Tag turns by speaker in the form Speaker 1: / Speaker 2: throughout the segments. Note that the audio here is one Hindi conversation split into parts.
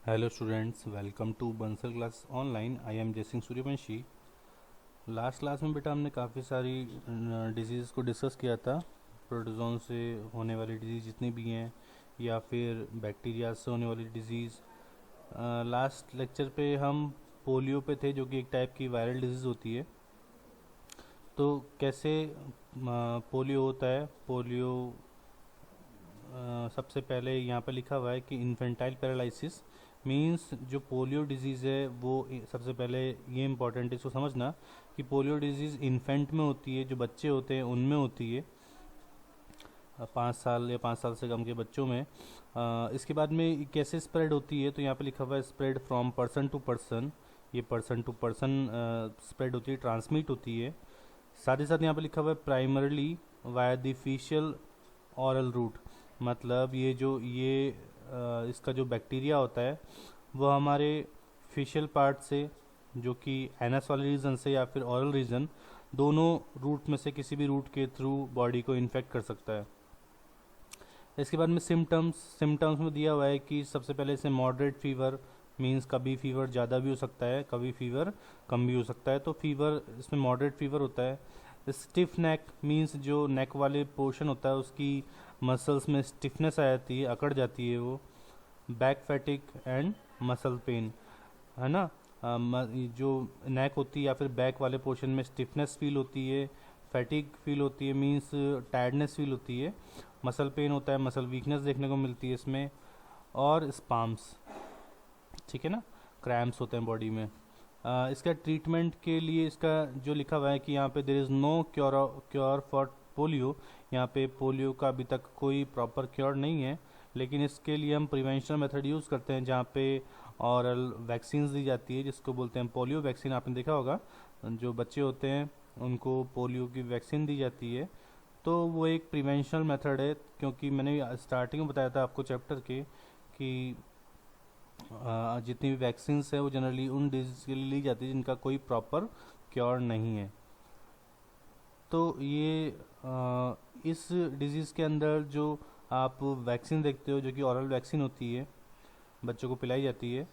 Speaker 1: Hello students, welcome to Bansal class online. I am Jaisingh Suryavanshi. Last class में बेटा हमने काफ़ी सारी डिजीज़ को डिस्कस किया था। प्रोटोजोन से होने वाली डिजीज़ जितनी भी हैं या फिर बैक्टीरिया से होने वाली डिजीज़। लास्ट लेक्चर पे हम पोलियो पे थे, जो कि एक टाइप की वायरल डिजीज़ होती है। तो कैसे पोलियो होता है। पोलियो सबसे पहले यहाँ पे लिखा हुआ है कि इन्फेंटाइल पैरालिसिस मींस जो पोलियो डिजीज़ है वो सबसे पहले ये इम्पोर्टेंट है इसको समझना कि पोलियो डिजीज़ इन्फेंट में होती है, जो बच्चे होते हैं उनमें होती है, 5 साल या 5 साल से कम के बच्चों में। इसके बाद में कैसे स्प्रेड होती है, तो यहाँ पे लिखा हुआ है spread from person to person. ये पर्सन टू पर्सन स्प्रेड होती है, ट्रांसमिट होती है। साथ ही साथ यहाँ पे लिखा हुआ है primarily via the faecal oral route. मतलब इसका जो बैक्टीरिया होता है वो हमारे फेशियल पार्ट से, जो कि एनस वाले रीजन से या फिर ऑरल रीजन, दोनों रूट में से किसी भी रूट के थ्रू बॉडी को इन्फेक्ट कर सकता है। इसके बाद में सिम्टम्स में दिया हुआ है कि सबसे पहले इसे मॉडरेट फीवर मींस कभी फीवर ज़्यादा भी हो सकता है, कभी फीवर कम भी हो सकता है। तो फीवर इसमें मॉडरेट फीवर होता है। स्टिफ नेक मींस जो नेक वाले पोर्शन होता है उसकी मसल्स में स्टिफनेस आ जाती है, अकड़ जाती है वो। बैक फैटिक एंड मसल पेन, है ना। जो नेक होती है या फिर बैक वाले पोर्शन में स्टिफनेस फील होती है, फैटिक फील होती है मींस टायर्डनेस फील होती है, मसल पेन होता है, मसल वीकनेस देखने को मिलती है इसमें, और स्पाम्स, ठीक है ना, क्रैम्प्स होते हैं बॉडी में। इसका ट्रीटमेंट के लिए इसका जो लिखा हुआ है कि यहाँ पे there is no cure for polio. यहाँ पे पोलियो का अभी तक कोई प्रॉपर क्योर नहीं है, लेकिन इसके लिए हम प्रिवेंशन मेथड यूज़ करते हैं, जहाँ पे ऑरल वैक्सीन दी जाती है, जिसको बोलते हैं पोलियो वैक्सीन। आपने देखा होगा जो बच्चे होते हैं उनको पोलियो की वैक्सीन दी जाती है। तो वो एक प्रिवेंशनल मेथड है, क्योंकि मैंने स्टार्टिंग में बताया था आपको चैप्टर के कि जितनी भी वैक्सीन है वो जनरली उन डिजीज़ के लिए ली जाती है जिनका कोई प्रॉपर क्योर नहीं है। तो इस डिजीज़ के अंदर जो आप वैक्सीन देखते हो, जो कि ऑरल वैक्सीन होती है, बच्चों को पिलाई जाती है,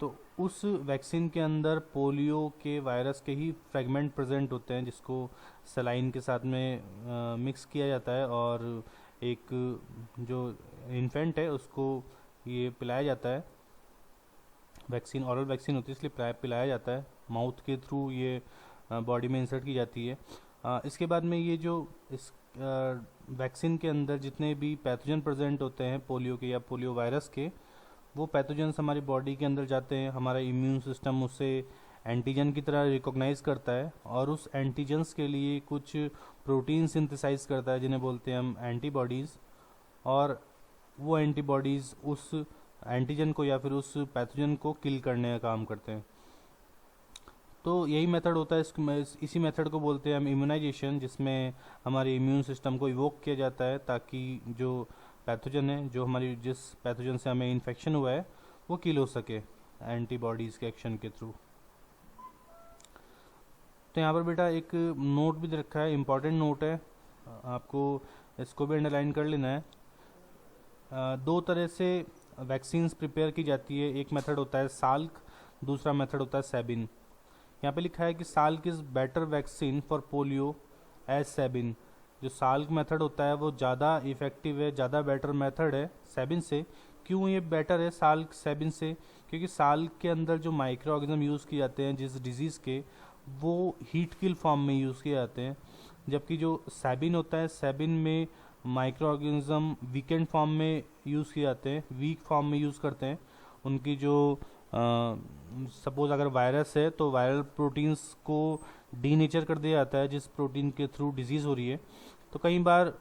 Speaker 1: तो उस वैक्सीन के अंदर पोलियो के वायरस के ही फ्रेगमेंट प्रेजेंट होते हैं, जिसको सलाइन के साथ में मिक्स किया जाता है और एक जो इन्फेंट है उसको ये पिलाया जाता है। वैक्सीन ऑरल वैक्सीन होती है, इसलिए पिलाया जाता है, माउथ के थ्रू ये बॉडी में इंसर्ट की जाती है। इसके बाद में ये जो इस वैक्सीन के अंदर जितने भी पैथोजन प्रेजेंट होते हैं पोलियो के या पोलियो वायरस के, वो पैथोजन्स हमारी बॉडी के अंदर जाते हैं। हमारा इम्यून सिस्टम उसे एंटीजन की तरह रिकॉग्नाइज करता है और उस एंटीजन्स के लिए कुछ प्रोटीन सिंथेसाइज करता है, जिन्हें बोलते हैं हम एंटीबॉडीज़। और वो एंटीबॉडीज़ उस एंटीजन को या फिर उस पैथोजन को किल करने का काम करते हैं। तो यही मेथड होता है, इसी मेथड को बोलते हैं हम इम्यूनाइजेशन, जिसमें हमारे इम्यून सिस्टम को इवोक किया जाता है ताकि जो पैथोजन है, जो हमारी जिस पैथोजन से हमें इन्फेक्शन हुआ है, वो किल हो सके एंटीबॉडीज़ के एक्शन के थ्रू। तो यहाँ पर बेटा एक नोट भी दे रखा है, इम्पॉर्टेंट नोट है, आपको इसको भी अंडरलाइन कर लेना है। दो तरह से वैक्सीन्स प्रिपेयर की जाती है, एक मेथड होता है साल्क, दूसरा मेथड होता है सैबिन। यहाँ पे लिखा है कि Salk is better vaccine for polio as Sabin. जो साल्क मेथड होता है वो ज़्यादा इफ़ेक्टिव है, ज़्यादा बेटर मेथड है सैबिन से। क्यों ये बेटर है साल्क सैबिन से? क्योंकि साल्क के अंदर जो माइक्रो ऑर्गेनिज्म यूज़ किए जाते हैं जिस डिजीज़ के, वो हीट किल फॉर्म में यूज़ किए जाते हैं, जबकि जो सैबिन होता है, सैबिन में माइक्रो ऑर्गेनिज्म वीकेंड फॉर्म में यूज़ किए जाते हैं, वीक फॉर्म में यूज़ करते हैं। उनकी जो सपोज अगर वायरस है तो वायरल प्रोटीन्स को डीनेचर कर दिया जाता है, जिस प्रोटीन के थ्रू डिजीज़ हो रही है। तो कई बार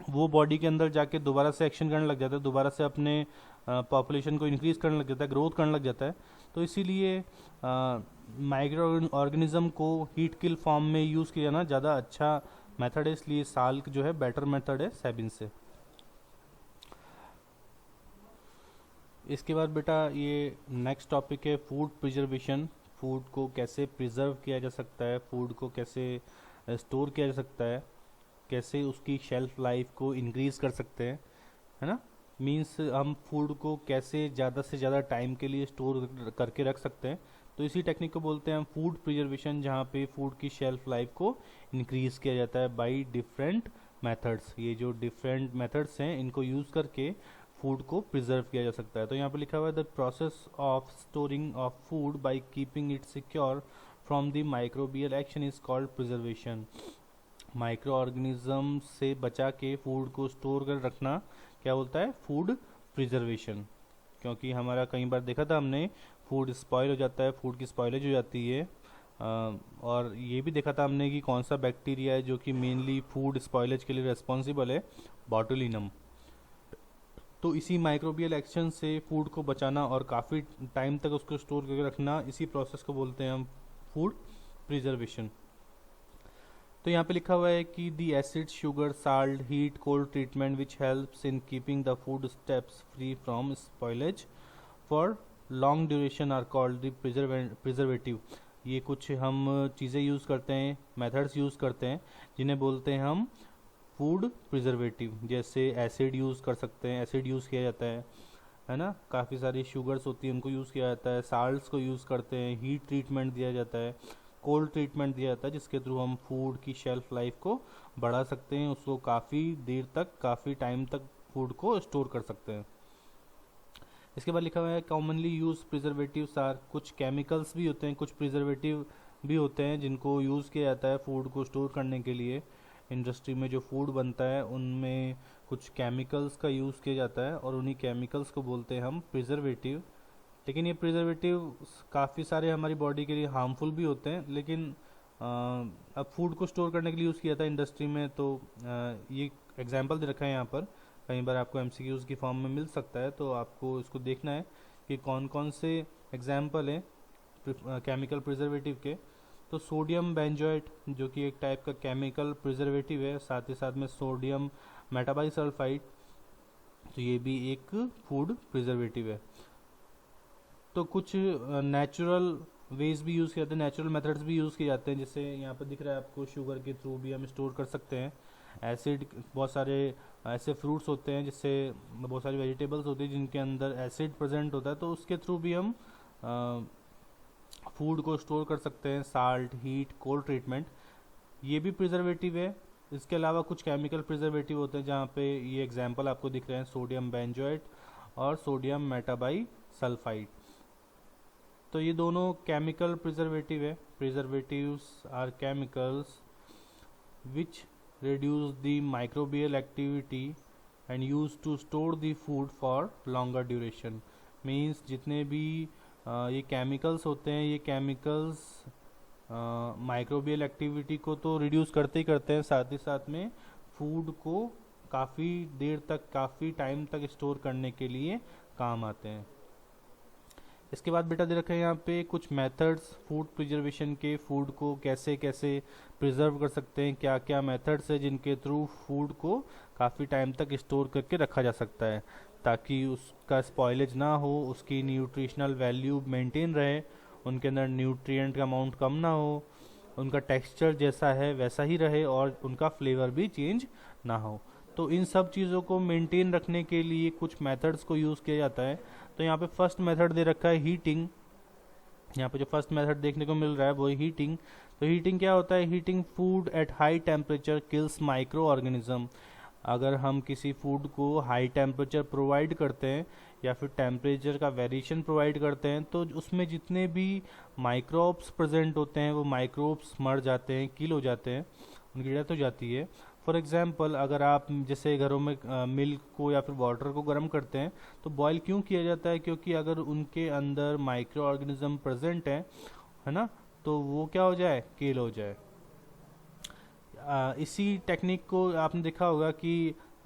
Speaker 1: वो बॉडी के अंदर जाके दोबारा से एक्शन करने लग जाता है, दोबारा से अपने पॉपुलेशन को इंक्रीज करने लग जाता है, ग्रोथ करने लग जाता है। तो इसीलिए माइक्रो ऑर्गेनिज्म को हीट किल फॉर्म में यूज़ किया जाना ज़्यादा अच्छा मेथड है, इसलिए साल्क जो है बेटर मेथड है सैबिन से। इसके बाद बेटा ये नेक्स्ट टॉपिक है फूड प्रिजर्वेशन। फूड को कैसे प्रिजर्व किया जा सकता है, फूड को कैसे स्टोर किया जा सकता है, कैसे उसकी शेल्फ लाइफ को इंक्रीज कर सकते हैं, है ना। मीन्स हम फूड को कैसे ज़्यादा से ज़्यादा टाइम के लिए स्टोर करके रख सकते हैं। तो इसी टेक्निक को बोलते हैं हम फूड प्रिजर्वेशन, जहाँ पे फूड की शेल्फ लाइफ को इंक्रीज़ किया जाता है बाय डिफरेंट मेथड्स। ये जो डिफरेंट मेथड्स हैं इनको यूज़ करके फूड को प्रिजर्व किया जा सकता है। तो यहाँ पे लिखा हुआ है the process of storing of food by keeping it secure from the microbial action is called preservation. Micro organism से बचा के फूड को स्टोर कर रखना क्या बोलता है, फूड प्रिजर्वेशन। क्योंकि हमारा कई बार देखा था हमने, फूड स्पॉइल हो जाता है, फूड की स्पॉइलेज हो जाती है। और ये भी देखा था हमने कि कौन सा बैक्टीरिया है जो कि मेनली फूड स्पॉइलेज के लिए रेस्पॉन्सिबल है, बॉटुलिनम। तो इसी माइक्रोबियल एक्शन से फूड को बचाना और काफ़ी टाइम तक उसको स्टोर करके रखना, इसी प्रोसेस को बोलते हैं हम फूड प्रिजर्वेशन। तो यहाँ पे लिखा हुआ है कि the acid, sugar, salt, heat, cold treatment which helps in keeping the food stuffs free from spoilage for long duration are called the preservative. ये कुछ हम चीज़ें यूज़ करते हैं, मेथड्स यूज़ करते हैं, जिन्हें बोलते हैं हम फूड प्रिजर्वेटिव। जैसे एसिड यूज़ कर सकते हैं, एसिड यूज़ किया जाता है ना। काफ़ी सारी शुगर्स होती हैं, उनको यूज़ किया जाता है। साल्ट्स को यूज़ करते हैं। हीट ट्रीटमेंट दिया जाता है, कोल्ड ट्रीटमेंट दिया जाता है, जिसके थ्रू हम फूड की शेल्फ लाइफ को बढ़ा सकते हैं, उसको काफ़ी देर तक, काफ़ी टाइम तक फूड को स्टोर कर सकते हैं। इसके बाद लिखा हुआ है कॉमनली यूज प्रिजर्वेटिव्स आर, कुछ केमिकल्स भी होते हैं, कुछ प्रिजर्वेटिव भी होते हैं जिनको यूज़ किया जाता है फूड को स्टोर करने के लिए। इंडस्ट्री में जो फूड बनता है उनमें कुछ केमिकल्स का यूज़ किया जाता है और उन्हीं केमिकल्स को बोलते हैं हम प्रिजर्वेटिव। लेकिन ये प्रिजर्वेटिव काफ़ी सारे हमारी बॉडी के लिए हार्मफुल भी होते हैं। लेकिन अब फूड को स्टोर करने के लिए यूज़ किया था इंडस्ट्री में, तो ये एग्जांपल दे रखा है यहाँ पर। कई बार आपको एमसीक्यूज़ की फॉर्म में मिल सकता है, तो आपको इसको देखना है कि कौन कौन से एग्जांपल हैं केमिकल प्रिजर्वेटिव के। तो सोडियम बेंजोएट जो कि एक टाइप का केमिकल प्रिजर्वेटिव है, साथ ही साथ में सोडियम मेटाबाइसल्फाइड, तो ये भी एक फूड प्रिजर्वेटिव है। तो कुछ नेचुरल वेज भी यूज़ किए जाते हैं, नेचुरल मेथड्स भी यूज़ किए जाते हैं। जैसे यहाँ पर दिख रहा है आपको, शुगर के थ्रू भी हम स्टोर कर सकते हैं। एसिड, बहुत सारे ऐसे फ्रूट्स होते हैं, जिससे बहुत सारी वेजिटेबल्स होती हैं जिनके अंदर एसिड प्रेजेंट होता है, तो उसके थ्रू भी हम फूड को स्टोर कर सकते हैं। साल्ट, हीट, कोल्ड ट्रीटमेंट, ये भी प्रिजर्वेटिव है। इसके अलावा कुछ केमिकल प्रिजर्वेटिव होते हैं, जहाँ पे ये एग्जांपल आपको दिख रहे हैं, सोडियम बेंजोएट और सोडियम मेटाबाइसल्फाइड। तो ये दोनों केमिकल प्रिजर्वेटिव है। Preservatives are chemicals which reduce the microbial activity and used to store the food for longer duration। Means जितने भी ये केमिकल्स होते हैं, ये केमिकल्स माइक्रोबियल एक्टिविटी को तो रिड्यूस करते ही करते हैं, साथ ही साथ में फूड को काफ़ी देर तक, काफ़ी टाइम तक स्टोर करने के लिए काम आते हैं। इसके बाद बेटा दे रखा है यहाँ पे कुछ मेथड्स फूड प्रिजर्वेशन के, फूड को कैसे कैसे प्रिजर्व कर सकते हैं, क्या क्या मेथड्स है जिनके थ्रू फूड को काफ़ी टाइम तक स्टोर करके रखा जा सकता है, ताकि उसका स्पॉइलेज ना हो, उसकी न्यूट्रिशनल वैल्यू मेंटेन रहे, उनके अंदर न्यूट्रिएंट का अमाउंट कम ना हो, उनका टेक्सचर जैसा है वैसा ही रहे और उनका फ्लेवर भी चेंज ना हो। तो इन सब चीज़ों को मेंटेन रखने के लिए कुछ मेथड्स को यूज़ किया जाता है। तो यहाँ पे फर्स्ट मेथड दे रखा है हीटिंग। यहाँ पे जो फर्स्ट मेथड देखने को मिल रहा है वो है हीटिंग। तो हीटिंग क्या होता है, heating food at high temperature kills micro organism. अगर हम किसी फूड को हाई टेम्परेचर प्रोवाइड करते हैं या फिर टेम्परेचर का वेरिएशन प्रोवाइड करते हैं, तो उसमें जितने भी माइक्रोब्स प्रेजेंट होते हैं वो माइक्रोब्स मर जाते हैं, किल हो जाते हैं, उनकी डेथ हो जाती है। फॉर एग्जाम्पल, अगर आप जैसे घरों में मिल्क को या फिर वाटर को गर्म करते हैं, तो बॉयल क्यों किया जाता है, क्योंकि अगर उनके अंदर माइक्रो ऑर्गेनिज्म प्रेजेंट है ना, तो वो क्या हो जाए, किल हो जाए। इसी टेक्निक को आपने देखा होगा कि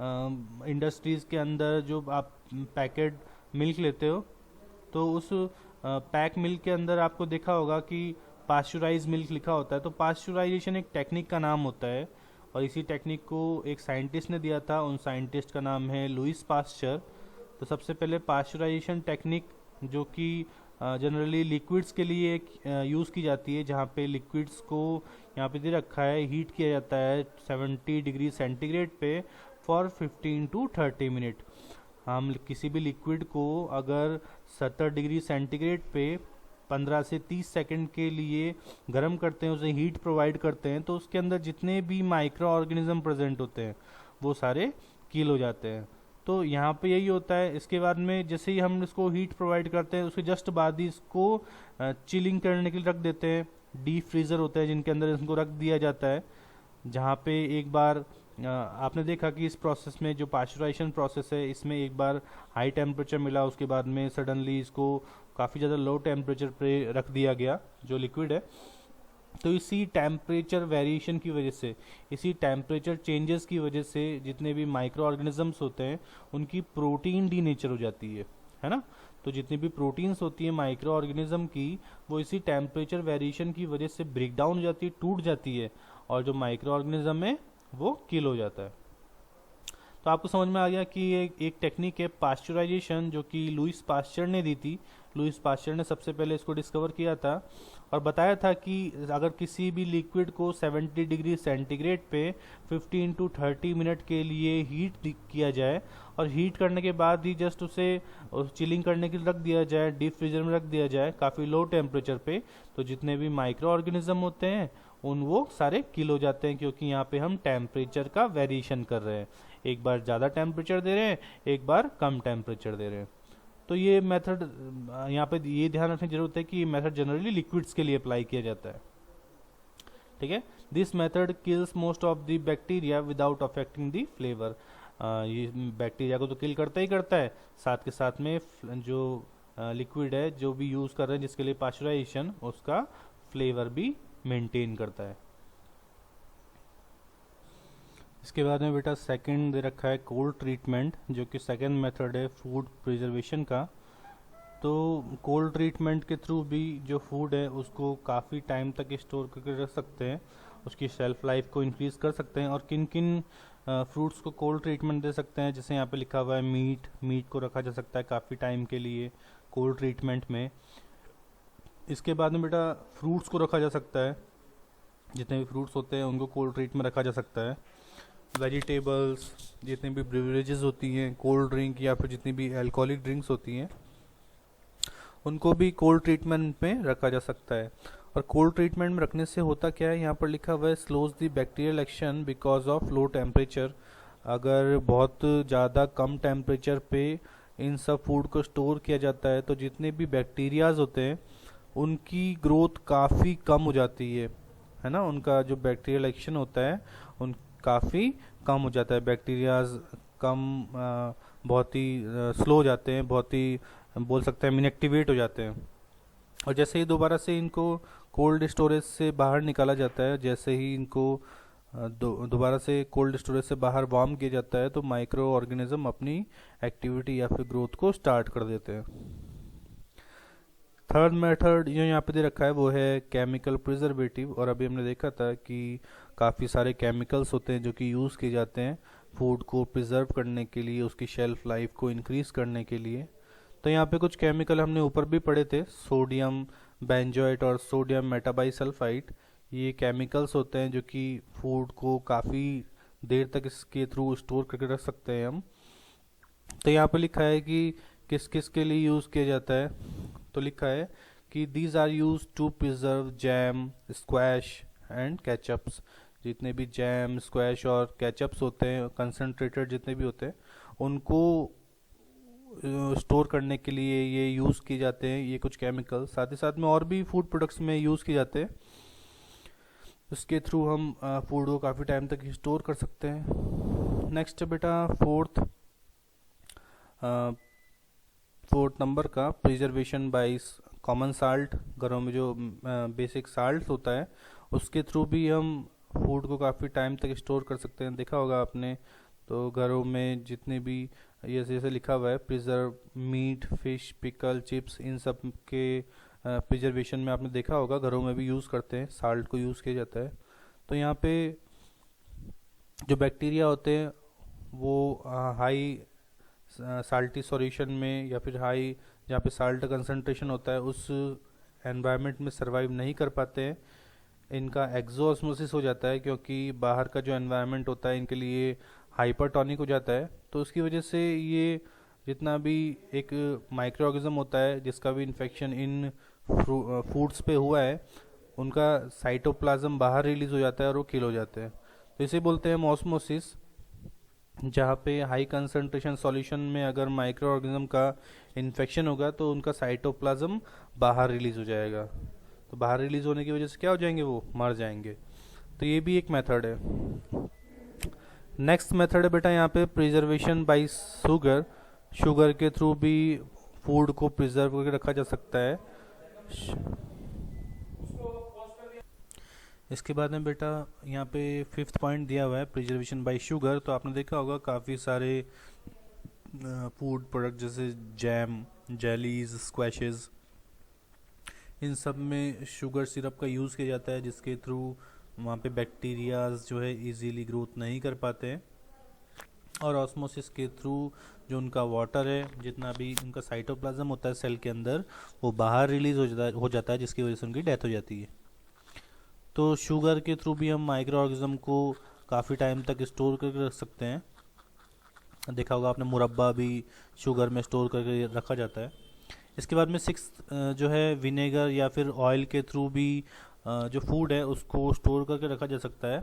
Speaker 1: इंडस्ट्रीज़ के अंदर जो आप पैकेट मिल्क लेते हो, तो उस पैक मिल्क के अंदर आपको देखा होगा कि पास्चुराइज मिल्क लिखा होता है। तो पास्चुराइजेशन एक टेक्निक का नाम होता है और इसी टेक्निक को एक साइंटिस्ट ने दिया था, उन साइंटिस्ट का नाम है लुईस पास्चर। तो सबसे पहले पास्चुराइजेशन टेक्निक, जो कि जनरली लिक्विड्स के लिए यूज़ की जाती है, जहाँ पे लिक्विड्स को यहाँ पे दे रखा है हीट किया जाता है 70 डिग्री सेंटीग्रेड पे फॉर 15 to 30 मिनट। हम किसी भी लिक्विड को अगर 70 डिग्री सेंटीग्रेड पे 15 से 30 सेकंड के लिए गर्म करते हैं, उसे हीट प्रोवाइड करते हैं, तो उसके अंदर जितने भी माइक्रो ऑर्गेनिज्म प्रेजेंट होते हैं वो सारे किल हो जाते हैं। तो यहाँ पे यही होता है। इसके बाद में जैसे ही हम इसको हीट प्रोवाइड करते हैं उसके जस्ट बाद ही इसको चिलिंग करने के लिए रख देते हैं। डीप फ्रीज़र होता है जिनके अंदर इसको रख दिया जाता है, जहाँ पे एक बार आपने देखा कि इस प्रोसेस में जो पाश्चराइजेशन प्रोसेस है इसमें एक बार हाई टेम्परेचर मिला, उसके बाद में सडनली इसको काफ़ी ज़्यादा लो टेम्परेचर पे रख दिया गया जो लिक्विड है। तो इसी टेम्परेचर वेरिएशन की वजह से, इसी टेम्परेचर चेंजेस की वजह से जितने भी माइक्रो ऑर्गेनिजम्स होते हैं उनकी प्रोटीन डी नेचर हो जाती है ना। तो जितनी भी प्रोटीन्स होती है माइक्रो ऑर्गेनिज्म की, वो इसी टेम्परेचर वेरिएशन की वजह से ब्रेक डाउन हो जाती है, टूट जाती है, और जो माइक्रो ऑर्गेनिज्म है वो किल हो जाता है। तो आपको समझ में आ गया कि एक टेक्निक है पास्चराइजेशन जो कि लुईस पास्चर ने दी थी। लुईस पास्चर ने सबसे पहले इसको डिस्कवर किया था और बताया था कि अगर किसी भी लिक्विड को 70 डिग्री सेंटीग्रेड पे 15 to 30 मिनट के लिए हीट किया जाए और हीट करने के बाद ही जस्ट उसे चिलिंग करने के लिए रख दिया जाए, डीप फ्रीजर में रख दिया जाए काफ़ी लो टेम्परेचर पे, तो जितने भी माइक्रो ऑर्गेनिज्म होते हैं वो सारे किल हो जाते हैं, क्योंकि यहाँ पे हम टेम्परेचर का वेरिएशन कर रहे हैं। एक बार ज़्यादा टेम्परेचर दे रहे हैं, एक बार कम टेम्परेचर दे रहे हैं। तो ये मेथड यहाँ पे ये ध्यान रखने की जरूरत है कि ये मेथड जनरली लिक्विड्स के लिए अप्लाई किया जाता है। ठीक है, this method kills most of the bacteria without affecting the flavour. ये बैक्टीरिया को तो किल करता ही करता है, साथ के साथ में जो लिक्विड है जो भी यूज़ कर रहे हैं जिसके लिए पाश्चराइजेशन, उसका फ्लेवर भी मेंटेन करता है। इसके बाद में बेटा सेकंड दे रखा है कोल्ड ट्रीटमेंट, जो कि सेकंड मेथड है फूड प्रिजर्वेशन का। तो कोल्ड ट्रीटमेंट के थ्रू भी जो फूड है उसको काफ़ी टाइम तक स्टोर करके रख सकते हैं, उसकी शेल्फ लाइफ को इंक्रीज़ कर सकते हैं। और किन किन फ्रूट्स को कोल्ड ट्रीटमेंट दे सकते हैं, जैसे यहाँ पे लिखा हुआ है मीट को रखा जा सकता है काफ़ी टाइम के लिए कोल्ड ट्रीटमेंट में। इसके बाद में बेटा फ्रूट्स को रखा जा सकता है, जितने भी फ्रूट्स होते हैं उनको कोल्ड ट्रीट में रखा जा सकता है। वेजिटेबल्स, जितनी भी ब्रिवरेजेस होती हैं, कोल्ड ड्रिंक या फिर जितनी भी अल्कोहलिक ड्रिंक्स होती हैं, उनको भी कोल्ड ट्रीटमेंट में रखा जा सकता है। और कोल्ड ट्रीटमेंट में रखने से होता क्या है, यहाँ पर लिखा हुआ है slows the bacterial action because of low temperature. अगर बहुत ज़्यादा कम टेम्परेचर पे इन सब फूड को स्टोर किया जाता है तो जितने भी बैक्टीरियाज होते हैं उनकी ग्रोथ काफ़ी कम हो जाती है ना। उनका जो बैक्टीरियल एक्शन होता है उन काफ़ी कम हो जाता है, बैक्टीरियाज कम बहुत ही स्लो हो जाते हैं, बहुत ही बोल सकते हैं इनएक्टिवेट हो जाते हैं। और जैसे ही दोबारा से इनको कोल्ड स्टोरेज से बाहर निकाला जाता है, जैसे ही इनको दोबारा से कोल्ड स्टोरेज से बाहर वार्म किया जाता है, तो माइक्रो ऑर्गेनिज्म अपनी एक्टिविटी या फिर ग्रोथ को स्टार्ट कर देते हैं। थर्ड मेथड जो यहाँ पे दे रखा है वो है केमिकल प्रिजर्वेटिव। और अभी हमने देखा था कि काफ़ी सारे केमिकल्स होते हैं जो कि यूज़ किए जाते हैं फूड को प्रिजर्व करने के लिए, उसकी शेल्फ लाइफ को इंक्रीज़ करने के लिए। तो यहाँ पे कुछ केमिकल हमने ऊपर भी पढ़े थे, सोडियम बेंजोएट और सोडियम मेटाबाइसल्फाइड। ये केमिकल्स होते हैं जो कि फूड को काफ़ी देर तक इसके थ्रू स्टोर करके रख सकते हैं हम। तो यहाँ पे लिखा है कि किस किस के लिए यूज़ किया जाता है। तो लिखा है कि these are used to preserve jam, squash and ketchups. जितने भी जैम, स्क्वैश और केचप्स होते हैं, कंसनट्रेटेड जितने भी होते हैं, उनको स्टोर करने के लिए ये यूज़ किए जाते हैं ये कुछ केमिकल। साथ ही साथ में और भी फूड प्रोडक्ट्स में यूज़ किए जाते हैं, उसके थ्रू हम फूड को काफ़ी टाइम तक स्टोर कर सकते हैं। नेक्स्ट बेटा फोर्थ नंबर का प्रिजर्वेशन बाय कॉमन साल्ट। घरों में जो बेसिक साल्ट होता है उसके थ्रू भी हम फूड को काफ़ी टाइम तक स्टोर कर सकते हैं। देखा होगा आपने, तो घरों में जितने भी ये जैसे लिखा हुआ है preserve meat, fish, pickle, chips, इन सब के प्रिजर्वेशन में आपने देखा होगा घरों में भी यूज़ करते हैं, साल्ट को यूज़ किया जाता है। तो यहाँ पे जो बैक्टीरिया होते हैं वो हाई साल्टी सॉल्यूशन में या फिर हाई जहाँ पे साल्ट कंसंट्रेशन होता है उस एनवायरनमेंट में सरवाइव नहीं कर पाते हैं। इनका एक्सोऑस्मोसिस हो जाता है, क्योंकि बाहर का जो एनवायरनमेंट होता है इनके लिए हाइपरटोनिक हो जाता है। तो उसकी वजह से ये जितना भी एक माइक्रो ऑर्गेनिज्म होता है जिसका भी इन्फेक्शन इन फूड्स पे हुआ है, उनका साइटोप्लाज्म बाहर रिलीज हो जाता है और वो किल हो जाते हैं। तो इसे बोलते हैं ऑस्मोसिस, जहाँ पे हाई कंसंट्रेशन सॉल्यूशन में अगर माइक्रो ऑर्गेनिज्म का इन्फेक्शन होगा तो उनका साइटोप्लाज्म बाहर रिलीज हो जाएगा। तो बाहर रिलीज होने की वजह से क्या हो जाएंगे, वो मर जाएंगे। तो ये भी एक मेथड है। नेक्स्ट मेथड है बेटा यहाँ पे प्रिजर्वेशन बाय शुगर। शुगर के थ्रू भी फूड को प्रिजर्व करके रखा जा सकता है। इसके बाद में बेटा यहाँ पे 5th पॉइंट दिया हुआ है प्रिजर्वेशन बाय शुगर। तो आपने देखा होगा काफ़ी सारे फूड प्रोडक्ट जैसे जैम, जेलीज, स्क्वैशेस, इन सब में शुगर सिरप का यूज़ किया जाता है, जिसके थ्रू वहाँ पे बैक्टीरियाज जो है इजीली ग्रोथ नहीं कर पाते हैं। और ऑस्मोसिस के थ्रू जो उनका वाटर है, जितना भी उनका साइटोप्लाज्म होता है सेल के अंदर, वो बाहर रिलीज हो जाता है, जिसकी वजह से उनकी डेथ हो जाती है। तो शुगर के थ्रू भी हम माइक्रो ऑर्गेनिज्म को काफ़ी टाइम तक स्टोर करके रख सकते हैं। देखा होगा आपने, मुरब्बा भी शुगर में स्टोर करके रखा जाता है। इसके बाद में 6 जो है विनेगर या फिर ऑयल के थ्रू भी जो फूड है उसको स्टोर करके रखा जा सकता है।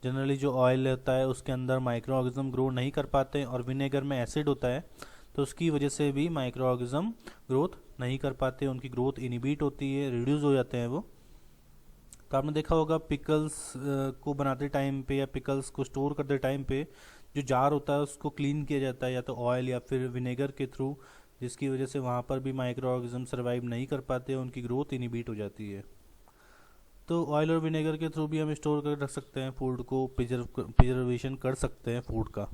Speaker 1: जनरली जो ऑयल होता है उसके अंदर माइक्रो ऑर्गेनिज्म ग्रो नहीं कर पाते, और विनेगर में एसिड होता है, तो उसकी वजह से भी माइक्रो ऑर्गेनिज्म ग्रोथ नहीं कर पाते, उनकी ग्रोथ इनिबिट होती है, रिड्यूस हो जाते हैं वो। तो आपने देखा होगा पिकल्स को बनाते टाइम पे या पिकल्स को स्टोर करते टाइम पे जो जार होता है उसको क्लीन किया जाता है या तो ऑयल या फिर विनेगर के थ्रू, जिसकी वजह से वहाँ पर भी माइक्रो ऑर्गेनिज्म सर्वाइव नहीं कर पाते, उनकी ग्रोथ इनिबिट हो जाती है। तो ऑयल और विनेगर के थ्रू भी हम स्टोर कर रख सकते हैं फूड को, प्रिजर्वेशन कर सकते हैं फूड का।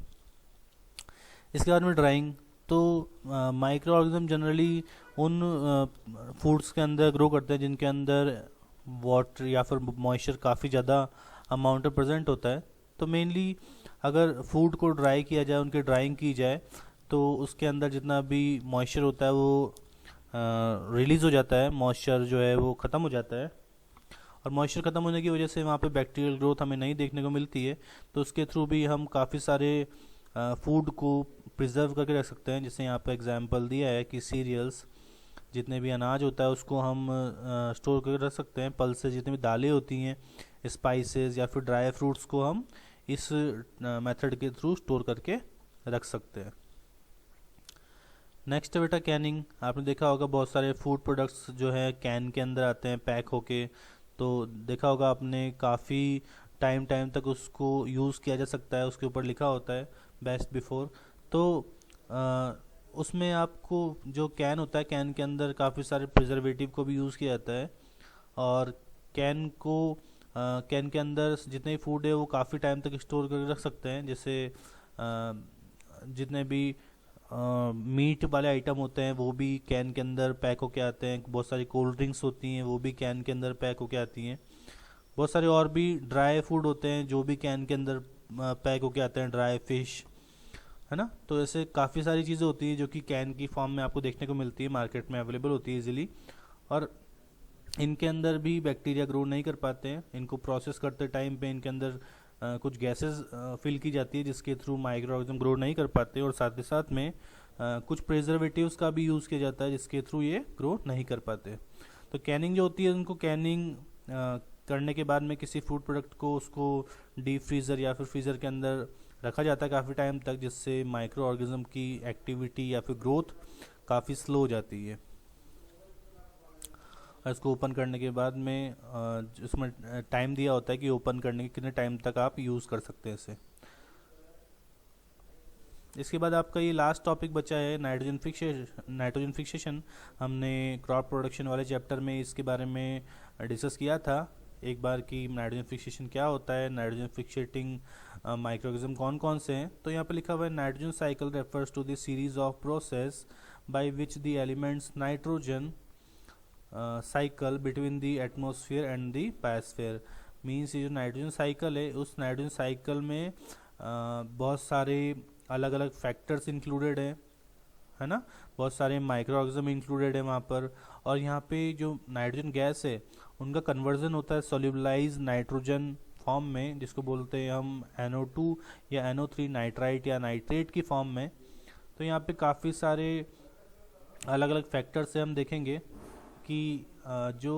Speaker 1: इसके बाद में ड्राइंग। तो माइक्रो ऑर्गेनिज्म जनरली उन फूड्स के अंदर ग्रो करते हैं जिनके अंदर वाटर या फिर मॉइस्चर काफ़ी ज़्यादा अमाउंट में प्रेजेंट होता है। तो मेनली अगर फूड को ड्राई किया जाए, उनकी ड्राइंग की जाए, तो उसके अंदर जितना भी मॉइस्चर होता है वो रिलीज़ हो जाता है, मॉइस्चर जो है वो ख़त्म हो जाता है। और मॉइस्चर ख़त्म होने की वजह से वहाँ पे बैक्टीरियल ग्रोथ हमें नहीं देखने को मिलती है। तो उसके थ्रू भी हम काफ़ी सारे फूड को प्रिजर्व करके रख सकते हैं। जैसे यहाँ पे एग्जांपल दिया है कि सीरियल्स, जितने भी अनाज होता है उसको हम स्टोर करके रख सकते हैं। पल्सेस, जितनी भी दालें होती हैं, स्पाइसेस या फिर ड्राई फ्रूट्स को हम इस मेथड के थ्रू स्टोर करके रख सकते हैं। नेक्स्ट है बेटा कैनिंग। आपने देखा होगा बहुत सारे फूड प्रोडक्ट्स जो है कैन के अंदर आते हैं पैक होके। तो देखा होगा आपने काफ़ी टाइम तक उसको यूज़ किया जा सकता है, उसके ऊपर लिखा होता है बेस्ट बिफोर। तो उसमें आपको जो कैन होता है, कैन के अंदर काफ़ी सारे प्रिजर्वेटिव को भी यूज़ किया जाता है, और कैन के अंदर जितने भी फूड है वो काफ़ी टाइम तक स्टोर करके रख सकते हैं। जैसे जितने भी मीट वाले आइटम होते हैं वो भी कैन के अंदर पैक होके आते हैं। बहुत सारी कोल्ड ड्रिंक्स होती हैं वो भी कैन के अंदर पैक होके आती हैं। बहुत सारे और भी ड्राई फूड होते हैं जो भी कैन के अंदर पैक होके आते हैं, ड्राई फिश, है ना। तो ऐसे काफ़ी सारी चीज़ें होती हैं जो कि कैन की फॉर्म में आपको देखने को मिलती है, मार्केट में अवेलेबल होती है इजीली, और इनके अंदर भी बैक्टीरिया ग्रो नहीं कर पाते हैं। इनको प्रोसेस करते टाइम पे इनके अंदर कुछ गैसेस फिल की जाती है जिसके थ्रू माइक्रो ऑर्गेनिज्म ग्रो नहीं कर पाते, और साथ ही साथ में कुछ प्रिजर्वेटिव्स का भी यूज़ किया जाता है जिसके थ्रू ये ग्रो नहीं कर पाते। तो कैनिंग जो होती है, उनको कैनिंग करने के बाद में किसी फूड प्रोडक्ट को उसको डीप फ्रीज़र या फिर फ्रीज़र के अंदर रखा जाता है काफ़ी टाइम तक, जिससे माइक्रो ऑर्गेनिज्म की एक्टिविटी या फिर ग्रोथ काफ़ी स्लो हो जाती है। इसको ओपन करने के बाद में इसमें टाइम दिया होता है कि ओपन करने के कितने टाइम तक आप यूज़ कर सकते हैं इसे। इसके बाद आपका ये लास्ट टॉपिक बचा है नाइट्रोजन फिक्सेशन। हमने क्रॉप प्रोडक्शन वाले चैप्टर में इसके बारे में डिस्कस किया था एक बार कि नाइट्रोजन फिक्सेशन क्या होता है, नाइट्रोजन फिक्सेटिंग माइक्रोऑर्गेनिज्म कौन कौन से हैं। तो यहाँ पे लिखा हुआ है nitrogen cycle refers to the series of process by which the elements nitrogen cycle between the atmosphere and the biosphere. Means ये जो नाइट्रोजन साइकिल है, उस नाइट्रोजन साइकिल में बहुत सारे अलग अलग फैक्टर्स इंक्लूडेड है ना, बहुत सारे माइक्रो ऑर्गेनिज्म इंक्लूडेड है वहाँ पर। और यहाँ पे जो नाइट्रोजन गैस है उनका कन्वर्जन होता है सोल्यूबलाइज नाइट्रोजन फॉर्म में, जिसको बोलते हैं हम NO2 या NO3 नाइट्राइट या नाइट्रेट की फॉर्म में। तो तो यहाँ पे काफ़ी सारे अलग अलग फैक्टर से हम देखेंगे कि जो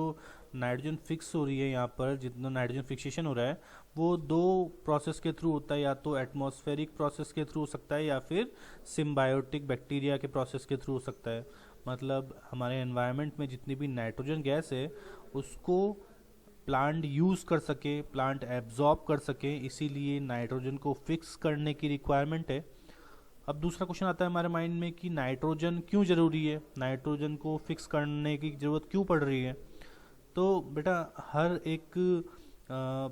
Speaker 1: नाइट्रोजन फिक्स हो रही है, यहाँ पर जितना नाइट्रोजन फिक्सेशन हो रहा है वो दो प्रोसेस के थ्रू होता है, या तो एटमॉस्फेरिक प्रोसेस के थ्रू हो सकता है या फिर सिम्बायोटिक बैक्टीरिया के प्रोसेस के थ्रू हो सकता है। मतलब हमारे एनवायरनमेंट में जितनी भी नाइट्रोजन गैस है उसको प्लांट यूज़ कर सके, प्लांट एब्जॉर्ब कर सके, इसीलिए नाइट्रोजन को फिक्स करने की रिक्वायरमेंट है। अब दूसरा क्वेश्चन आता है हमारे माइंड में कि नाइट्रोजन क्यों ज़रूरी है, नाइट्रोजन को फिक्स करने की ज़रूरत क्यों पड़ रही है। तो बेटा हर एक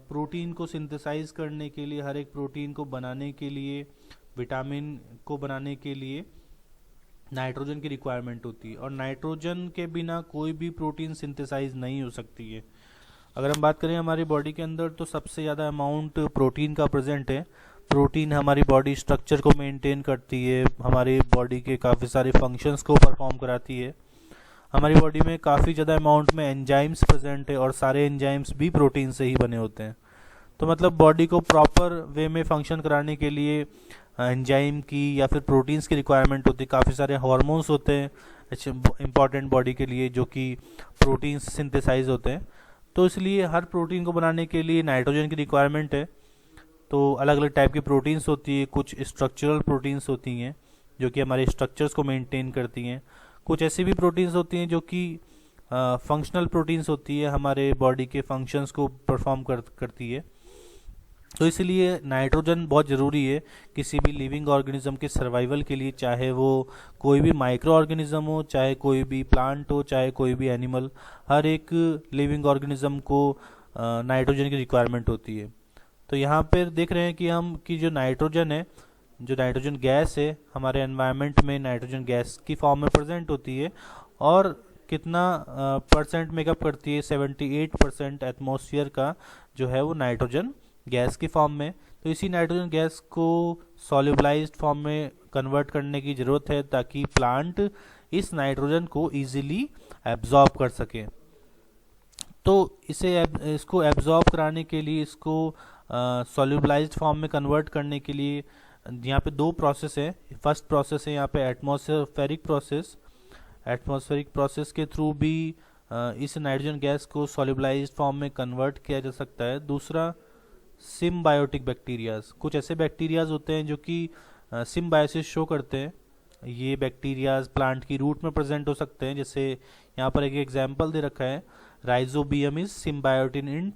Speaker 1: प्रोटीन को सिंथेसाइज करने के लिए, हर एक प्रोटीन को बनाने के लिए, विटामिन को बनाने के लिए नाइट्रोजन की रिक्वायरमेंट होती है, और नाइट्रोजन के बिना कोई भी प्रोटीन सिंथेसाइज नहीं हो सकती है। अगर हम बात करें हमारी बॉडी के अंदर तो सबसे ज़्यादा अमाउंट प्रोटीन का प्रेजेंट है। प्रोटीन हमारी बॉडी स्ट्रक्चर को मेंटेन करती है, हमारी बॉडी के काफ़ी सारे फंक्शंस को परफॉर्म कराती है। हमारी बॉडी में काफ़ी ज़्यादा अमाउंट में एंजाइम्स प्रेजेंट है, और सारे एंजाइम्स भी प्रोटीन से ही बने होते हैं। तो मतलब बॉडी को प्रॉपर वे में फंक्शन कराने के लिए एंजाइम की या फिर प्रोटीन्स की रिक्वायरमेंट होती है। काफ़ी सारे हार्मोन्स होते हैं इम्पॉर्टेंट बॉडी के लिए जो कि प्रोटीन सिंथेसाइज होते हैं। तो इसलिए हर प्रोटीन को बनाने के लिए नाइट्रोजन की रिक्वायरमेंट है। तो अलग अलग टाइप की प्रोटीन्स होती है, कुछ स्ट्रक्चरल प्रोटीन्स होती हैं जो कि हमारे स्ट्रक्चर्स को मेंटेन करती हैं, कुछ ऐसी भी प्रोटीन्स होती हैं जो कि फंक्शनल प्रोटीन्स होती है, हमारे बॉडी के फंक्शंस को परफॉर्म करती है। तो इसलिए नाइट्रोजन बहुत ज़रूरी है किसी भी लिविंग ऑर्गेनिज्म के सर्वाइवल के लिए, चाहे वो कोई भी माइक्रो ऑर्गेनिज्म हो, चाहे कोई भी प्लांट हो, चाहे कोई भी एनिमल। हर एक लिविंग ऑर्गेनिज्म को नाइट्रोजन की रिक्वायरमेंट होती है। तो यहाँ पर देख रहे हैं कि हम कि जो नाइट्रोजन है, जो नाइट्रोजन गैस है हमारे एनवायरनमेंट में नाइट्रोजन गैस की फॉर्म में प्रेजेंट होती है, और कितना परसेंट मेकअप करती है, 78% एटमॉस्फेयर का जो है वो नाइट्रोजन गैस की फॉर्म में। तो इसी नाइट्रोजन गैस को सॉल्युबलाइज्ड फॉर्म में कन्वर्ट करने की ज़रूरत है ताकि प्लांट इस नाइट्रोजन को इजीली एब्जॉर्ब कर सके। तो इसको एब्जॉर्ब कराने के लिए, इसको सॉल्युबलाइज्ड फॉर्म में कन्वर्ट करने के लिए यहाँ पे दो प्रोसेस है। फर्स्ट प्रोसेस है यहाँ पे एटमॉस्फेरिक प्रोसेस। एटमॉस्फेरिक प्रोसेस के थ्रू भी इस नाइट्रोजन गैस को सॉल्युबलाइज्ड फॉर्म में कन्वर्ट किया जा सकता है। दूसरा सिम्बायोटिक बैक्टीरियाज। कुछ ऐसे बैक्टीरियाज होते हैं जो कि सिम्बायोसिस शो करते हैं। ये बैक्टीरियाज प्लांट की रूट में प्रेजेंट हो सकते हैं, जैसे यहाँ पर एक एग्जाम्पल दे रखा है, rhizobium is symbiotic in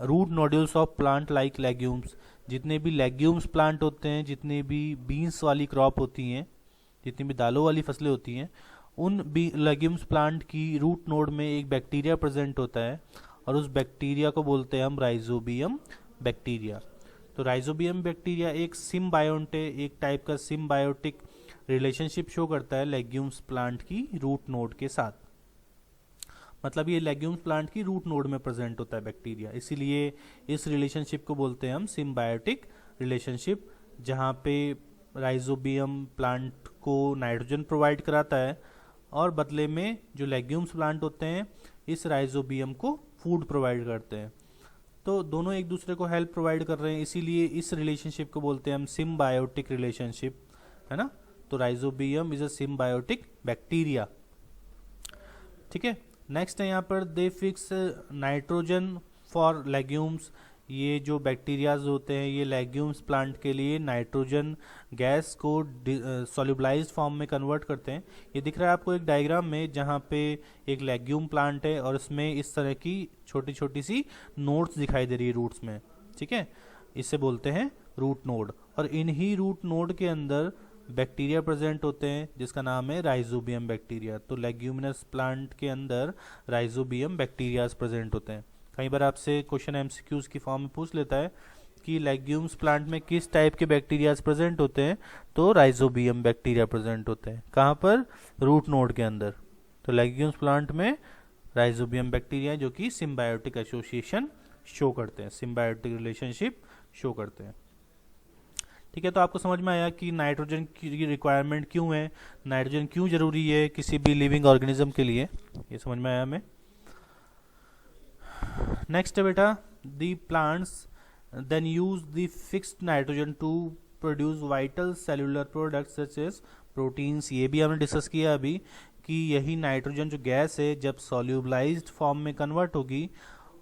Speaker 1: root nodules of plant like legumes. जितने भी लेग्यूम्स प्लांट होते हैं, जितने भी बीन्स वाली क्रॉप होती हैं, जितनी भी दालों वाली फसलें होती हैं, उन लेग्यूम्स प्लांट की रूट नोड में एक बैक्टीरिया प्रेजेंट होता है, और उस बैक्टीरिया को बोलते हैं हम राइजोबियम बैक्टीरिया। तो राइजोबियम बैक्टीरिया एक सिम्बायोट है, एक टाइप का सिम्बायोटिक रिलेशनशिप शो करता है लेग्यूम्स प्लांट की रूट नोड के साथ। मतलब ये लेग्यूम्स प्लांट की रूट नोड में प्रेजेंट होता है बैक्टीरिया, इसीलिए इस रिलेशनशिप को बोलते हैं हम सिम्बायोटिक रिलेशनशिप, जहाँ पे राइजोबियम प्लांट को नाइट्रोजन प्रोवाइड कराता है, और बदले में जो लेग्यूम्स प्लांट होते हैं इस राइजोबियम को फूड प्रोवाइड करते हैं। तो दोनों एक दूसरे को हेल्प प्रोवाइड कर रहे हैं, इसीलिए इस रिलेशनशिप को बोलते हैं हम सिम्बायोटिक रिलेशनशिप, है ना। तो rhizobium is a symbiotic bacteria. ठीक है, नेक्स्ट है यहाँ पर दे फिक्स नाइट्रोजन फॉर लेग्यूम्स। ये जो बैक्टीरियाज होते हैं ये लेग्यूम्स प्लांट के लिए नाइट्रोजन गैस को सॉल्युबलाइज्ड फॉर्म में कन्वर्ट करते हैं। ये दिख रहा है आपको एक डायग्राम में, जहाँ पे एक लेग्यूम प्लांट है और इसमें इस तरह की छोटी छोटी सी नोड्स दिखाई दे रही है रूट्स में। ठीक है, इसे बोलते हैं रूट नोड, और इन्हीं रूट नोड के अंदर बैक्टीरिया प्रेजेंट होते हैं जिसका नाम है राइजोबियम बैक्टीरिया। तो लेग्यूमिनस प्लांट के अंदर राइजोबियम बैक्टीरियाज प्रेजेंट होते हैं। कई बार आपसे क्वेश्चन एमसीक्यूज की फॉर्म में पूछ लेता है कि लेग्यूम्स प्लांट में किस टाइप के बैक्टीरियाज प्रेजेंट होते हैं, तो राइजोबियम बैक्टीरिया प्रेजेंट होते हैं। कहाँ पर? रूट नोड के अंदर। तो लेग्यूम्स प्लांट में राइजोबियम बैक्टीरिया जो कि सिम्बायोटिक एसोसिएशन शो करते हैं, सिम्बायोटिक रिलेशनशिप शो करते हैं। ठीक है, तो आपको समझ में आया कि नाइट्रोजन की रिक्वायरमेंट क्यों है, नाइट्रोजन क्यों जरूरी है किसी भी लिविंग ऑर्गेनिज्म के लिए, ये समझ में आया हमें। नेक्स्ट है बेटा, the plants then use the fixed nitrogen to produce vital cellular products such as proteins, ये भी हमने डिस्कस किया अभी कि यही नाइट्रोजन जो गैस है जब सॉल्यूबलाइज्ड फॉर्म में कन्वर्ट होगी,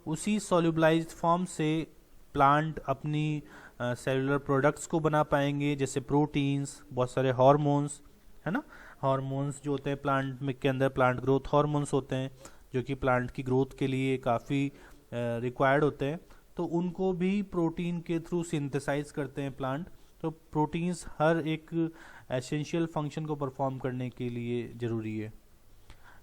Speaker 1: उसी सॉल्यूबलाइज्ड फॉर्म से प्लांट अपनी सेलुलर प्रोडक्ट्स को बना पाएंगे, जैसे प्रोटीन्स, बहुत सारे हार्मोन्स, है ना। हार्मोन्स जो होते हैं प्लांट में के अंदर, प्लांट ग्रोथ हार्मोन्स होते हैं जो कि प्लांट की ग्रोथ के लिए काफ़ी रिक्वायर्ड होते हैं, तो उनको भी प्रोटीन के थ्रू सिंथेसाइज करते हैं प्लांट। तो प्रोटीन्स हर एक एसेंशियल फंक्शन को परफॉर्म करने के लिए ज़रूरी है।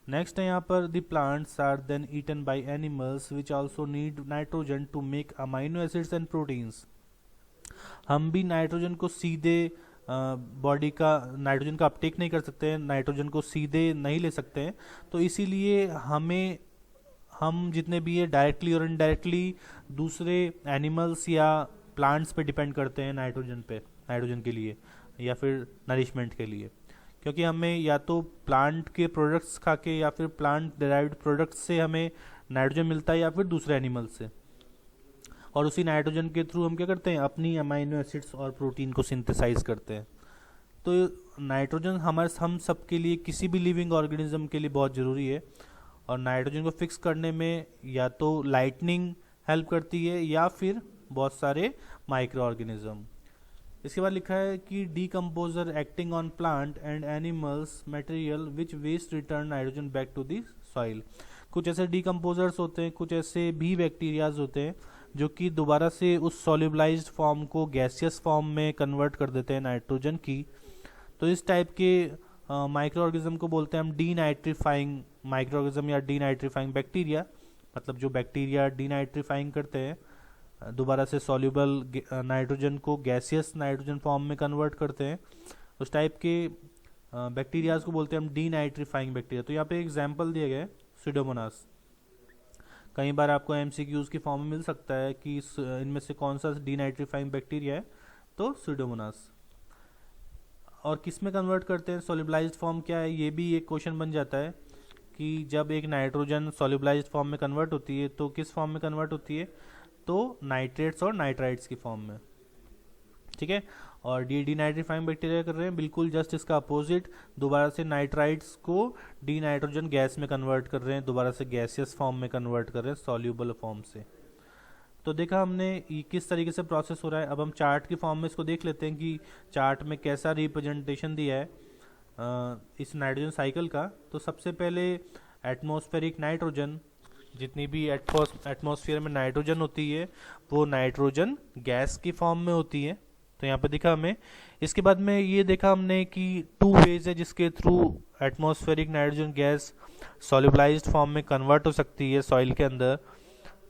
Speaker 1: नेक्स्ट है यहाँ पर, the plants are then eaten by animals which also need nitrogen to make amino acids and proteins. हम भी नाइट्रोजन को सीधे बॉडी का नाइट्रोजन का अपटेक नहीं कर सकते हैं, नाइट्रोजन को सीधे नहीं ले सकते हैं, तो इसीलिए हम जितने भी ये डायरेक्टली और इनडायरेक्टली दूसरे एनिमल्स या प्लांट्स पे डिपेंड करते हैं नाइट्रोजन के लिए या फिर नरिशमेंट के लिए, क्योंकि हमें या तो प्लांट के प्रोडक्ट्स खा के या फिर प्लांट डिराइव्ड प्रोडक्ट्स से हमें नाइट्रोजन मिलता है या फिर दूसरे एनिमल से, और उसी नाइट्रोजन के थ्रू हम क्या करते हैं, अपनी अमाइनो एसिड्स और प्रोटीन को सिंथेसाइज करते हैं। तो नाइट्रोजन हम सब के लिए, किसी भी लिविंग ऑर्गेनिज्म के लिए बहुत ज़रूरी है, और नाइट्रोजन को फिक्स करने में या तो लाइटनिंग हेल्प करती है या फिर बहुत सारे माइक्रो ऑर्गेनिज्म। इसके बाद लिखा है कि decomposer acting on plant and animals material which waste return nitrogen back to the soil. कुछ ऐसे डीकम्पोजर्स होते हैं, कुछ ऐसे भी बैक्टीरियाज होते हैं जो कि दोबारा से उस सॉल्युबलाइज्ड फॉर्म को गैसियस फॉर्म में कन्वर्ट कर देते हैं नाइट्रोजन की। तो इस टाइप के माइक्रो ऑर्गेनिज्म को बोलते हैं हम डीनाइट्रीफाइंग माइक्रो ऑर्गेनिज्म या डीनाइट्रीफाइंग बैक्टीरिया। मतलब जो बैक्टीरिया डीनाइट्रीफाइंग करते हैं, दोबारा से सॉल्युबल नाइट्रोजन को गैसियस नाइट्रोजन फॉर्म में कन्वर्ट करते हैं, उस टाइप के बैक्टीरियाज को बोलते हैं हम डीनाइट्रीफाइंग बैक्टीरिया। तो यहाँ पे एग्जांपल दिए गए स्यूडोमोनास। कई बार आपको एमसीक्यूज की फॉर्म में मिल सकता है कि इनमें से कौन सा डीनाइट्रीफाइंग बैक्टीरिया है, तो स्यूडोमोनास। और किस में कन्वर्ट करते हैं, सॉल्युबलाइज्ड फॉर्म क्या है, ये भी एक क्वेश्चन बन जाता है कि जब एक नाइट्रोजन सॉल्युबलाइज्ड फॉर्म में कन्वर्ट होती है तो किस फॉर्म में कन्वर्ट होती है, तो नाइट्रेट्स और नाइट्राइट्स की फॉर्म में, ठीक है। और डीनाइट्रीफाइंग बैक्टीरिया कर रहे हैं बिल्कुल जस्ट इसका अपोजिट, दोबारा से नाइट्राइट्स को डीनाइट्रोजन गैस में कन्वर्ट कर रहे हैं, दोबारा से गैसियस फॉर्म में कन्वर्ट कर रहे हैं सॉल्यूबल फॉर्म से। तो देखा हमने ये किस तरीके से प्रोसेस हो रहा है। अब हम चार्ट की फॉर्म में इसको देख लेते हैं कि चार्ट में कैसा रिप्रेजेंटेशन दिया है इस नाइट्रोजन साइकिल का। तो सबसे पहले एटमॉस्फेरिक नाइट्रोजन, जितनी भी एटमॉस्फेयर में नाइट्रोजन होती है वो नाइट्रोजन गैस की फॉर्म में होती है, तो यहाँ पे दिखा हमें। इसके बाद में ये देखा हमने कि 2 वेज है जिसके through atmospheric nitrogen gas solubilized form में कन्वर्ट हो सकती है सॉइल के अंदर।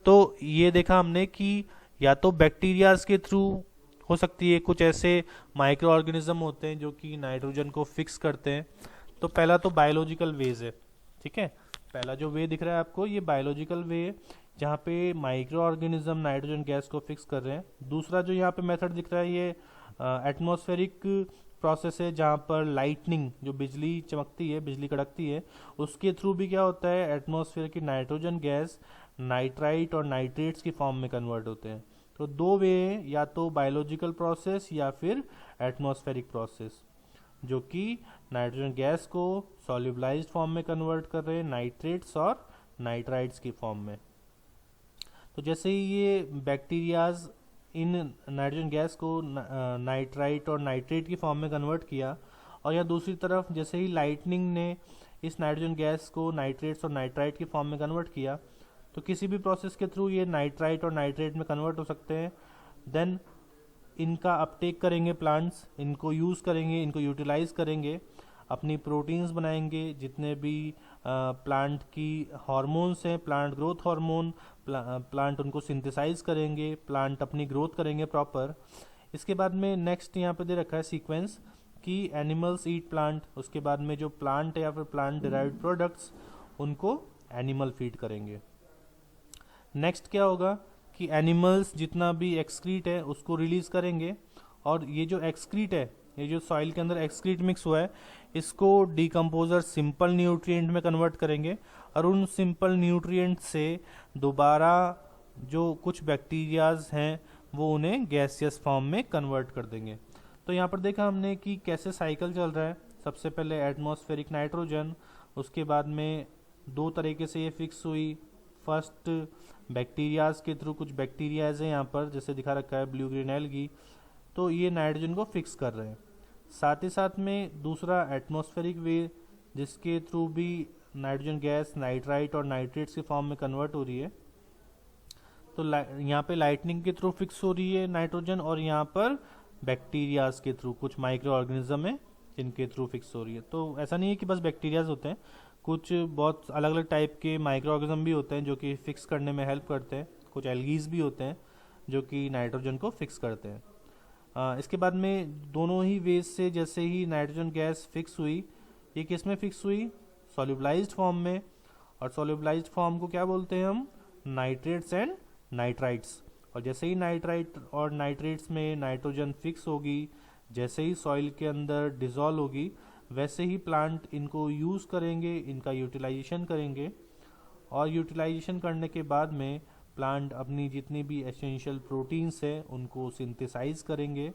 Speaker 1: तो ये देखा हमने कि या तो बैक्टीरियाज के थ्रू हो सकती है, कुछ ऐसे माइक्रो ऑर्गेनिज्म होते हैं जो कि नाइट्रोजन को फिक्स करते हैं। तो पहला तो बायोलॉजिकल वेज है, ठीक है। पहला जो वे दिख रहा है आपको ये बायोलॉजिकल वे है जहाँ पे माइक्रो ऑर्गेनिज्म नाइट्रोजन गैस को फिक्स कर रहे हैं। दूसरा जो यहाँ पे मेथड दिख रहा है ये एटमॉस्फेरिक प्रोसेस है जहाँ पर लाइटनिंग, जो बिजली चमकती है, बिजली कड़कती है, उसके थ्रू भी क्या होता है, एटमॉस्फेयर की नाइट्रोजन गैस नाइट्राइट और नाइट्रेट्स की फॉर्म में कन्वर्ट होते हैं। तो 2 वे हैं, या तो बायोलॉजिकल प्रोसेस या फिर एटमॉस्फेरिक प्रोसेस, जो कि नाइट्रोजन गैस को सॉल्युबलाइज्ड फॉर्म में कन्वर्ट कर रहे हैं नाइट्रेट्स और नाइट्राइट्स की फॉर्म में। तो जैसे ही ये बैक्टीरियाज इन नाइट्रोजन गैस को नाइट्राइट और नाइट्रेट की फॉर्म में कन्वर्ट किया, और या दूसरी तरफ जैसे ही लाइटनिंग ने इस नाइट्रोजन गैस को नाइट्रेट्स और नाइट्राइट की फॉर्म में कन्वर्ट किया, तो किसी भी प्रोसेस के थ्रू ये नाइट्राइट और नाइट्रेट में कन्वर्ट हो सकते हैं। देन इनका अपटेक करेंगे प्लांट्स, इनको यूज़ करेंगे, इनको यूटिलाइज करेंगे, अपनी प्रोटीन्स बनाएंगे, जितने भी प्लांट की हार्मोन्स हैं, प्लांट ग्रोथ हार्मोन, प्लांट उनको सिंथेसाइज करेंगे, प्लांट अपनी ग्रोथ करेंगे प्रॉपर। इसके बाद में नेक्स्ट यहाँ पे दे रखा है सीक्वेंस कि एनिमल्स ईट प्लांट, उसके बाद में जो प्लांट है या फिर प्लांट डिराइव्ड प्रोडक्ट्स उनको एनिमल फीड करेंगे। नेक्स्ट क्या होगा कि एनिमल्स जितना भी एक्सक्रीट है उसको रिलीज करेंगे, और ये जो एक्सक्रीट है, ये जो सॉइल के अंदर एक्सक्रीट मिक्स हुआ है, इसको डीकम्पोजर सिंपल न्यूट्रिएंट में कन्वर्ट करेंगे, और उन सिंपल न्यूट्रिएंट से दोबारा जो कुछ बैक्टीरियाज हैं वो उन्हें गैसियस फॉर्म में कन्वर्ट कर देंगे। तो यहाँ पर देखा हमने कि कैसे साइकिल चल रहा है। सबसे पहले एटमॉस्फेरिक नाइट्रोजन, उसके बाद में दो तरीके से ये फिक्स हुई। फर्स्ट बैक्टीरियाज के थ्रू, कुछ बैक्टीरियाज हैं यहाँ पर जैसे दिखा रखा है ब्लू ग्रीन एल्गी, तो ये नाइट्रोजन को फिक्स कर रहे हैं। साथ ही साथ में दूसरा एटमॉस्फेरिक वे जिसके थ्रू भी नाइट्रोजन गैस नाइट्राइट और नाइट्रेट्स के फॉर्म में कन्वर्ट हो रही है। तो यहाँ पे लाइटनिंग के थ्रू फिक्स हो रही है नाइट्रोजन, और यहाँ पर बैक्टीरियाज के थ्रू, कुछ माइक्रो ऑर्गेनिज्म है जिनके थ्रू फिक्स हो रही है। तो ऐसा नहीं है कि बस बैक्टीरियाज होते हैं, कुछ बहुत अलग अलग टाइप के माइक्रो ऑर्गेनिज्म भी होते हैं जो कि फिक्स करने में हेल्प करते हैं। कुछ एल्गीज भी होते हैं जो कि नाइट्रोजन को फिक्स करते हैं। इसके बाद में दोनों ही वेज से जैसे ही नाइट्रोजन गैस फिक्स हुई, ये किस में फिक्स हुई? सॉल्युबलाइज्ड फॉर्म में। और सॉल्युबलाइज्ड फॉर्म को क्या बोलते हैं हम? Nitrates and nitrites. और जैसे ही नाइट्राइट और नाइट्रेट्स में नाइट्रोजन फिक्स होगी, जैसे ही सॉइल के अंदर डिसॉल्व होगी, वैसे ही प्लांट इनको यूज़ करेंगे, इनका यूटिलाइजेशन करेंगे। और यूटिलाइजेशन करने के बाद में प्लांट अपनी जितनी भी एसेंशियल प्रोटीन्स है उनको सिंथेसाइज करेंगे।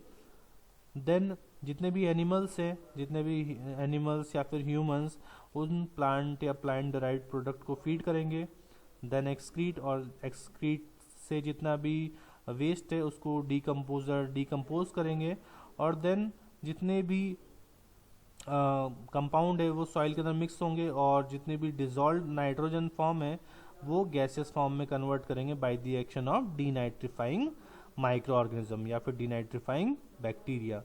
Speaker 1: देन जितने भी एनिमल्स या फिर ह्यूमंस उन प्लांट या प्लांट डराइव्ड प्रोडक्ट को फीड करेंगे। देन एक्सक्रीट, और एक्सक्रीट से जितना भी वेस्ट है उसको डिकम्पोज करेंगे। और देन जितने भी कंपाउंड है वो सॉइल के अंदर मिक्स होंगे, और जितने भी डिजॉल्व नाइट्रोजन फॉर्म है वो गैसेस फॉर्म में कन्वर्ट करेंगे by the action of denitrifying micro organism या फिर डीनाइट्रीफाइंग बैक्टीरिया।